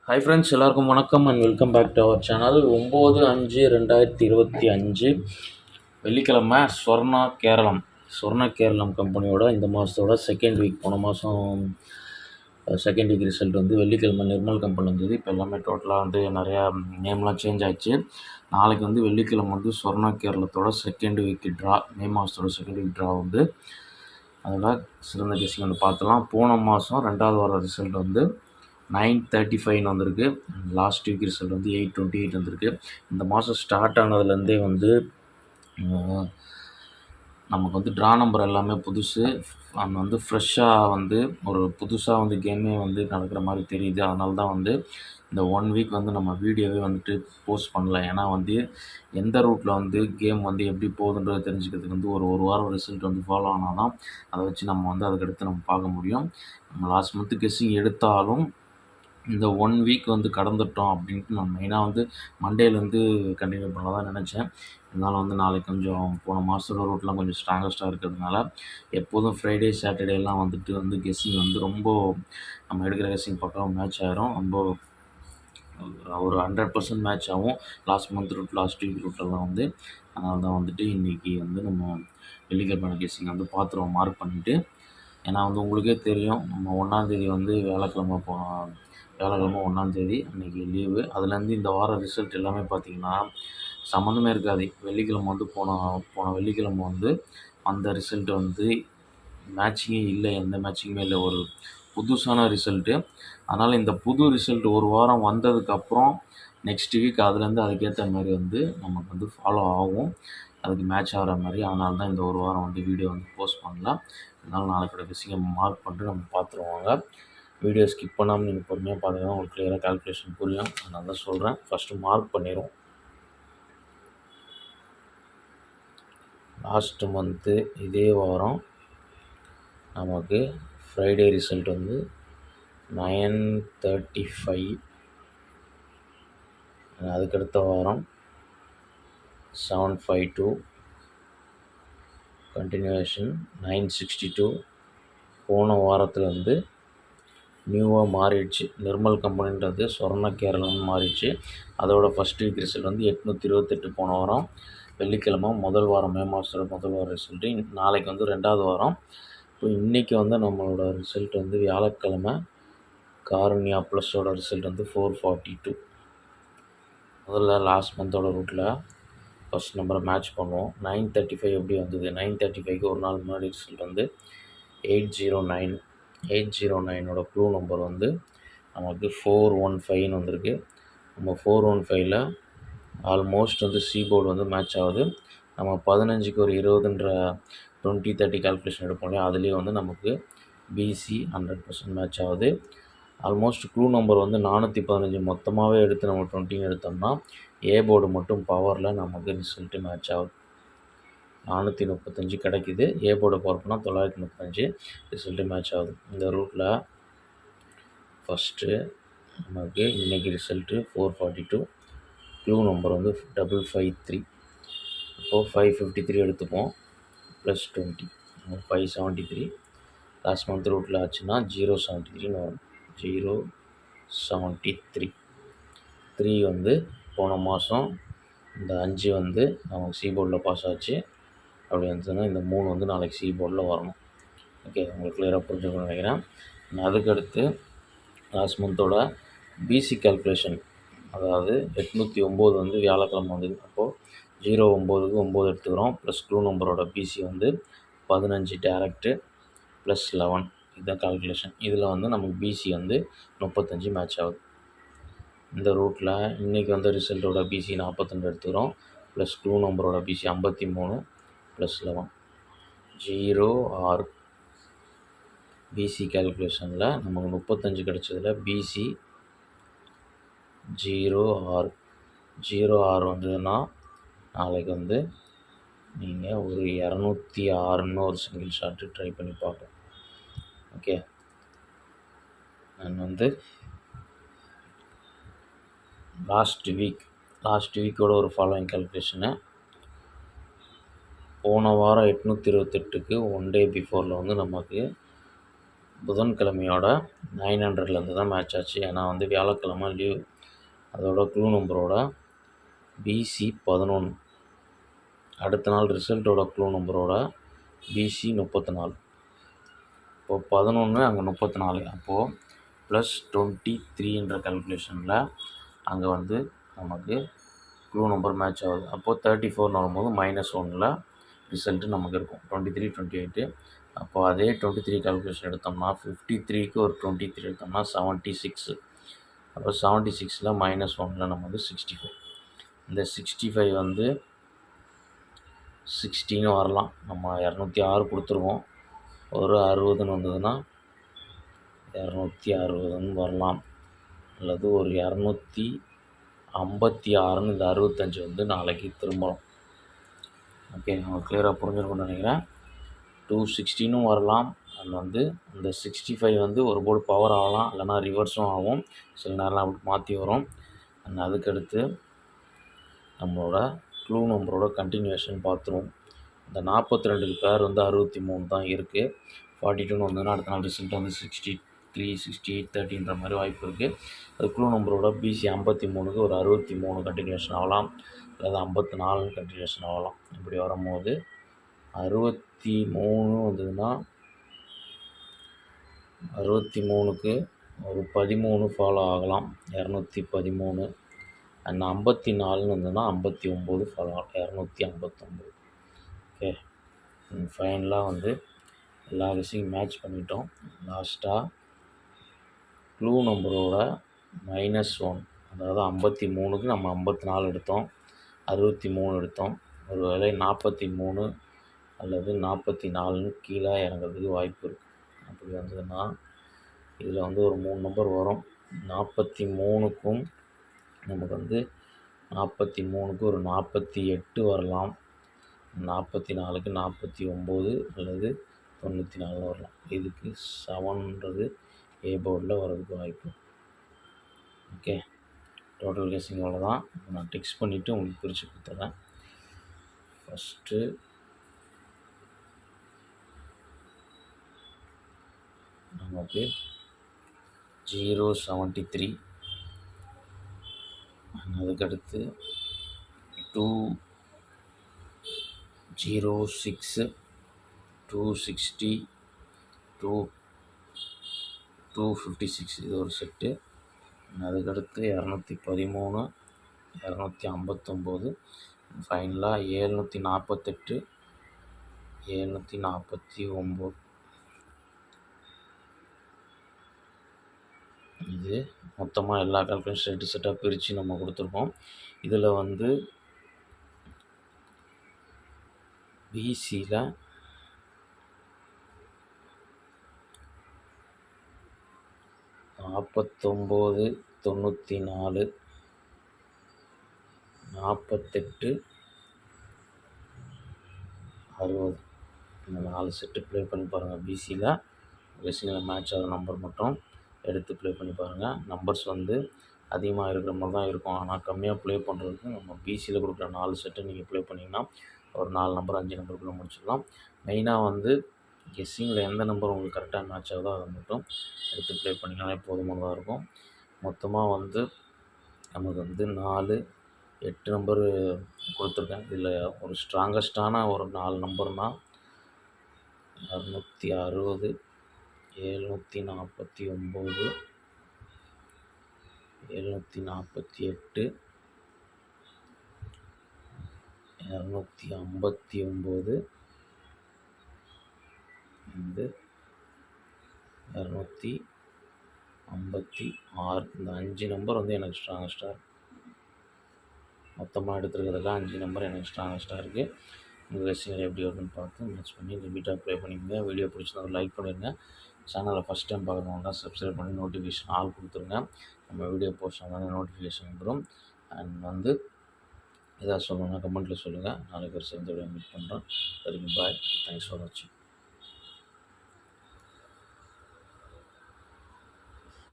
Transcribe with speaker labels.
Speaker 1: Hi friends, எல்லாருக்கும் வணக்கம் and welcome back to our channel. 9/5/2025 வெள்ளிக்கிழமை சொர்ணா கேரளம் கம்பெனியோட இந்த மாதத்தோட செகண்ட் வீக், போன மாதம் செகண்ட் வீக் ரிசல்ட் வந்து வெள்ளிக்கிழமை நிர்மல் கம்பெனி வந்தது. இப்போ எல்லாமே டோட்டலாக வந்து நிறையா நேம்லாம் சேஞ்ச் ஆகிடுச்சு. நாளைக்கு வந்து வெள்ளிக்கிழமை வந்து சொர்ணா கேரளத்தோட செகண்ட் வீக் ட்ரா, மே மாதத்தோட செகண்ட் வீக் ட்ரா வந்து அதில் சிறந்த கெஸ்ஸிங் வந்து பார்த்துலாம். போன மாதம் 2வது வார ரிசல்ட் வந்து 935 வந்திருக்கு. லாஸ்ட் வீக் ரிசல்ட் வந்து 828 வந்திருக்கு. இந்த மாதம் ஸ்டார்ட் ஆனதுலேருந்தே வந்து நமக்கு வந்து ட்ரா நம்பர் எல்லாமே புதுசு. அண்ட் வந்து ஃப்ரெஷ்ஷாக வந்து ஒரு புதுசாக வந்து கேமே வந்து நடக்கிற மாதிரி தெரியுது. அதனால தான் வந்து இந்த 1 வீக் வந்து நம்ம வீடியோவே வந்துட்டு போஸ்ட் பண்ணல. ஏன்னா வந்து எந்த ரூட்டில் வந்து கேம் வந்து எப்படி போகுதுன்றதை தெரிஞ்சுக்கிறதுக்கு வந்து ஒரு வாரம் ரிசல்ட் வந்து ஃபாலோ ஆனால் தான் அதை வச்சு நம்ம வந்து அதுக்கடுத்து நம்ம பார்க்க முடியும். நம்ம லாஸ்ட் மந்த்து கெஸ்ஸிங் எடுத்தாலும் இந்த 1 வீக் வந்து கடந்துட்டோம் அப்படின்ட்டு நான் மெயினாக வந்து மண்டேலேருந்து கண்டினியூ பண்ண தான் நினச்சேன். இருந்தாலும் வந்து நாளைக்கு கொஞ்சம் போன மாதத்தோட ரூட்லாம் கொஞ்சம் ஸ்ட்ராங்கஸ்ட்டாக இருக்கிறதுனால எப்போதும் ஃப்ரைடே சாட்டர்டேலாம் வந்துட்டு வந்து கெஸ்ஸிங் வந்து ரொம்ப நம்ம எடுக்கிற கெஸ்ஸிங் பக்கம் மேட்ச் ஆகிரும். ரொம்ப ஒரு 100% மேட்ச் ஆகும் last month route, last week ரூட்லலாம் வந்து. அதனால தான் வந்துட்டு இன்றைக்கி வந்து நம்ம வெள்ளிக்கிழமை கெஸ்ஸிங் வந்து பார்த்துருவோம் மார்க் பண்ணிவிட்டு. ஏன்னா வந்து உங்களுக்கே தெரியும், நம்ம 1ஆந்தேதி வந்து வியாழக்கிழமை 1ஆந்தேதி அன்றைக்கி லீவு. அதுலேருந்து இந்த வாரம் ரிசல்ட் எல்லாமே பார்த்திங்கன்னா சம்மந்தமே இருக்காது. வெள்ளிக்கிழமை வந்து போன வெள்ளிக்கிழமை வந்து அந்த ரிசல்ட் வந்து மேட்சிங்கே இல்லை, எந்த மேட்சிங்குமே இல்லை, ஒரு புதுசான ரிசல்ட்டு. அதனால் இந்த புது ரிசல்ட் ஒரு வாரம் வந்ததுக்கப்புறம் நெக்ஸ்ட் வீக் அதுலேருந்து அதுக்கேற்ற மாதிரி வந்து நமக்கு வந்து ஃபாலோ ஆகும், அதுக்கு மேட்ச் ஆகிற மாதிரி. அதனால தான் இந்த ஒரு வாரம் வந்து வீடியோ வந்து போஸ்ட் பண்ணலாம். அதனால் நாளைக்கோட கெஸ்ஸிங்கை மார்க் பண்ணிட்டு நம்ம பார்த்துருவாங்க. வீடியோ ஸ்கிப் பண்ணாமல் நீங்கள் பொறுமையாக பார்த்தீங்கன்னா உங்களுக்கு கிளியராக கால்குலேஷன் புரியும். அதனால தான் சொல்கிறேன். ஃபஸ்ட்டு மார்க் பண்ணிடுவோம். லாஸ்ட்டு மந்த்து இதே வாரம் நமக்கு ஃப்ரைடே ரிசல்ட் வந்து 935. அதுக்கடுத்த வாரம் 752, கண்டினியூவேஷன் 962. போன வாரத்தில் வந்து நியூவாக மாறிடுச்சு, நிர்மல் கம்பெனின்றது சொர்ண கேரளம்னு மாறிடுச்சு. அதோட ஃபஸ்ட் வீக் ரிசல்ட் வந்து 828 போன வாரம் வெள்ளிக்கிழமை, முதல் வாரம் மே மாதத்தோட முதல் வாரம் ரிசல்ட்டு. நாளைக்கு வந்து 2வது வாரம். இப்போ இன்றைக்கி வந்து நம்மளோட ரிசல்ட் வந்து வியாழக்கிழமை காருண்யா ப்ளஸோட ரிசல்ட் வந்து 442. முதல்ல லாஸ்ட் மந்தோட ரூட்டில் ஃபஸ்ட் நம்பரை மேட்ச் பண்ணுவோம். 935 எப்படி வந்தது? 935க்கு ஒரு நாள் முன்னாடி ரிசல்ட் வந்து 809. 809ஓட க்ளூ நம்பர் வந்து நமக்கு 415 வந்திருக்கு. நம்ம 415ல் ஆல்மோஸ்ட் வந்து சி போர்டு வந்து மேட்ச் ஆகுது. நம்ம 15க்கு ஒரு 20ன்ற 20-30 கால்குலேஷன் எடுப்போம் இல்லையா, அதுலேயே வந்து நமக்கு பிசி 100% மேட்ச் ஆகுது. ஆல்மோஸ்ட் க்ளூ நம்பர் வந்து 415 மொத்தமாகவே எடுத்து நம்ம 20 எடுத்தோம்னா ஏ போர்டு மட்டும் பவரில் நமக்கு ரிசல்ட்டு மேட்ச் ஆகுது. 435 கிடைக்கிது. ஏ போர்டு பவர் பண்ணால் 935 ரிசல்ட்டு மேட்ச் ஆகுது. இந்த ரூட்டில் ஃபஸ்ட்டு நமக்கு இன்றைக்கி ரிசல்ட்டு 442. க்ளூ நம்பர் வந்து 553. இப்போது 553 எடுத்துப்போம், ப்ளஸ் 20 573. லாஸ்ட் மந்த் ரூட்டில் ஆச்சுன்னா 073 வரும். 073. 3 வந்து போன மாதம் இந்த 5 வந்து நமக்கு சி போர்டில் பாஸ் ஆச்சு. அப்படி வந்துச்சுன்னா இந்த 3 வந்து நாளைக்கு சி போர்டில் வரணும். ஓகே, உங்களுக்கு கிளியராக புரிஞ்சுக்கணும்னு நினைக்கிறேன். அதுக்கடுத்து லாஸ்ட் மந்தோட பிசி கால்குலேஷன், அதாவது 809 வந்து வியாழக்கிழமை வந்தது. அப்போது 09க்கு 9 எடுத்துக்கிறோம், ப்ளஸ் க்ளூ நம்பரோட பிசி வந்து 15 டேரக்ட்டு ப்ளஸ் 11. இதுதான் கால்குலேஷன். இதில் வந்து நமக்கு பிசி வந்து 35 மேட்ச் ஆகுது. இந்த ரூட்டில் இன்றைக்கி வந்த ரிசல்ட்டோட பிசி 42 எடுத்துக்கிறோம், ப்ளஸ் க்ளூ நம்பரோட பிசி 53 ப்ளஸ் 11 06. பிசி கால்குலேஷனில் நமக்கு 35 கிடச்சதில் பிசி 06. 06 வந்ததுன்னா நாளைக்கு வந்து நீங்கள் ஒரு 206ன்னு ஒரு சிங்கிள் ஷாட்டு ட்ரை பண்ணி பார்ப்போம். ஓகே, நான் வந்து லாஸ்ட் வீக்கோட ஒரு ஃபாலோயிங் கால்குலேஷனை போன வாரம் 828க்கு 1 டே பிஃபோரில் வந்து நமக்கு புதன்கிழமையோட 900லேருந்து தான் மேட்ச் ஆச்சு. ஏன்னா வந்து வியாழக்கிழமை லீவ். அதோட க்ளூ நம்பரோட BC 11. அடுத்த நாள் ரிசல்ட்டோட க்ளூ நம்பரோட BC 34. இப்போது 11 அங்கே 34. அப்போது +23ன்ற கால்குலேஷனில் அங்கே வந்து நமக்கு க்ளூ நம்பர் மேட்ச் ஆகுது. அப்போது 34ன்னு வரும்போது -1ல் ரிசல்ட்டு நமக்கு இருக்கும். 23, 28. அப்போது அதே 23 கால்குலேஷன் எடுத்தோம்னா 53க்கு ஒரு 23 எடுத்தோம்னா 76. அப்போ 76ல் -1ல் நமக்கு 65. இந்த 65 வந்து 60ன்னு வரலாம். நம்ம 206 கொடுத்துருக்கோம். ஒரு 60ன்னு வந்ததுன்னா 260ன்னு வரலாம். அல்லது ஒரு 256ன்னு இந்த 65 வந்து நாளைக்கு திரும்பலாம். ஓகே, உங்களுக்கு கிளியராக புரிஞ்சிருக்கும்னு நினைக்கிறேன். 216ன்னு வரலாம். அது வந்து இந்த 65 வந்து ஒரு போர்டு பவர் ஆகலாம், இல்லைனா ரிவர்ஸும் ஆகும். சில நேரம் அப்படி மாற்றி வரும். அண்ட் அதுக்கடுத்து நம்மளோட க்ளூ நம்பரோட கண்டினியூஷன் பார்த்துருவோம். இந்த 42 பேர் வந்து 63 தான் இருக்குது. 42ன்னு வந்ததுன்னா அடுத்த நாள் ரிசல்ட் வந்து 63, 68, 30ன்ற மாதிரி வாய்ப்பு இருக்குது. அது க்ளூ நம்பரோட BC 53க்கு ஒரு 63 கண்டினியூஷன் ஆகலாம், அல்லது 54 கண்டினியூஷன் ஆகலாம். இப்படி வரும்போது 63 வந்ததுன்னா 63க்கு ஒரு 13 ஃபாலோ ஆகலாம், 213. அண்ட் 54ன்னு வந்ததுன்னா 59 ஃபாலோ ஆகலாம், 259. ஓகே, ஃபைனலாக வந்து எல்லா விஷயம் மேட்ச் பண்ணிட்டோம். லாஸ்ட்டாக க்ளூ நம்பரோட -1, அதாவது 53க்கு நம்ம 54 எடுத்தோம், 63 எடுத்தோம். ஒரு வேளை 43 அல்லது 44ன்னு கீழே இறங்கிறதுக்கு வாய்ப்பு இருக்குது. அப்படி வந்ததுன்னா இதில் வந்து ஒரு 3 நம்பர் வரும். 43க்கும் நமக்கு வந்து 43க்கு ஒரு 48 வரலாம், 44க்கு 49 அல்லது 94 வரலாம். இதுக்கு 7ன்றது A போர்டில் வர்றதுக்கு வாய்ப்பு. ஓகே, டோட்டல் கெஸ்ஸிங் அவ்வளோதான். நான் டெக்ஸ்ட் பண்ணிவிட்டு உங்களுக்கு பிரித்து கொடுத்துட்றேன். ஃபஸ்ட்டு நமக்கு 073, அதுக்கடுத்து 206, 260, 256 இது ஒரு செட்டு. அதுக்கடுத்து 213, 259, ஃபைனலாக 748, 749. இது மொத்தமாக எல்லா கால்குலேஷன் செட்டு செட்டாக பிரித்து நம்ம கொடுத்துருக்கோம். இதில் வந்து BCயில் 49, 94, 48, 60 இந்த 4 செட்டு ப்ளே பண்ணி பாருங்கள். BCயில் கெஸ்ஸிங்கில் மேட்ச் ஆகிற நம்பர் மட்டும் எடுத்து ப்ளே பண்ணி பாருங்கள். நம்பர்ஸ் வந்து அதிகமாக இருக்கிற மாதிரி தான் இருக்கும். ஆனால் கம்மியாக ப்ளே பண்ணுறதுக்கு நம்ம BCயில் கொடுக்குற 4 செட்டு நீங்கள் ப்ளே பண்ணிங்கன்னா ஒரு 4 நம்பர் 5 நம்பருக்குள்ளே முடிச்சிடலாம். மெயினாக வந்து கெஸ்ஸிங்கில் எந்த நம்பர் உங்களுக்கு கரெக்டாக மேட்ச் ஆகுதோ அதை மட்டும் எடுத்து ப்ளே பண்ணிங்கனாலே போதுமானதாக இருக்கும். மொத்தமாக வந்து நமக்கு வந்து 4, 8 நம்பர் கொடுத்துருக்கேன். இதில் ஒரு ஸ்ட்ராங்கஸ்டான ஒரு 4 நம்பர்னால் 260, 749, 748, 259, 256. இந்த 5 நம்பர் வந்து எனக்கு ஸ்ட்ராங்கஸ்டாக இருக்குது. மொத்தமாக எடுத்துருக்கிறதுல 5 நம்பர் எனக்கு ஸ்ட்ராங்கஸ்டாக இருக்குது. உங்கள் கெஸ்ஸிங்கில் எப்படி வருதுன்னு பார்த்து மேட்ச் பண்ணி லிமிட்டாக ப்ளே பண்ணிக்கோங்க. வீடியோ பிடிச்சிருந்தா லைக் பண்ணிடுங்க. சேனலை ஃபஸ்ட் டைம் பார்க்குறவங்க சப்ஸ்கிரைப் பண்ணி நோட்டிஃபிகேஷன் ஆல் கொடுத்துருங்க. நம்ம வீடியோ போஸ்ட் ஆனாலும் நோட்டிஃபிகேஷன் வந்துடும். அண்ட் வந்து எதாவது சொல்லணும்னா கமெண்ட்டில் சொல்லுங்கள். நாளைக்கு ஒரு சேர்ந்து மீட் பண்ணுறோம். சரிங்க, பாய். தேங்க்ஸ் ஃபார் வாட்சிங்.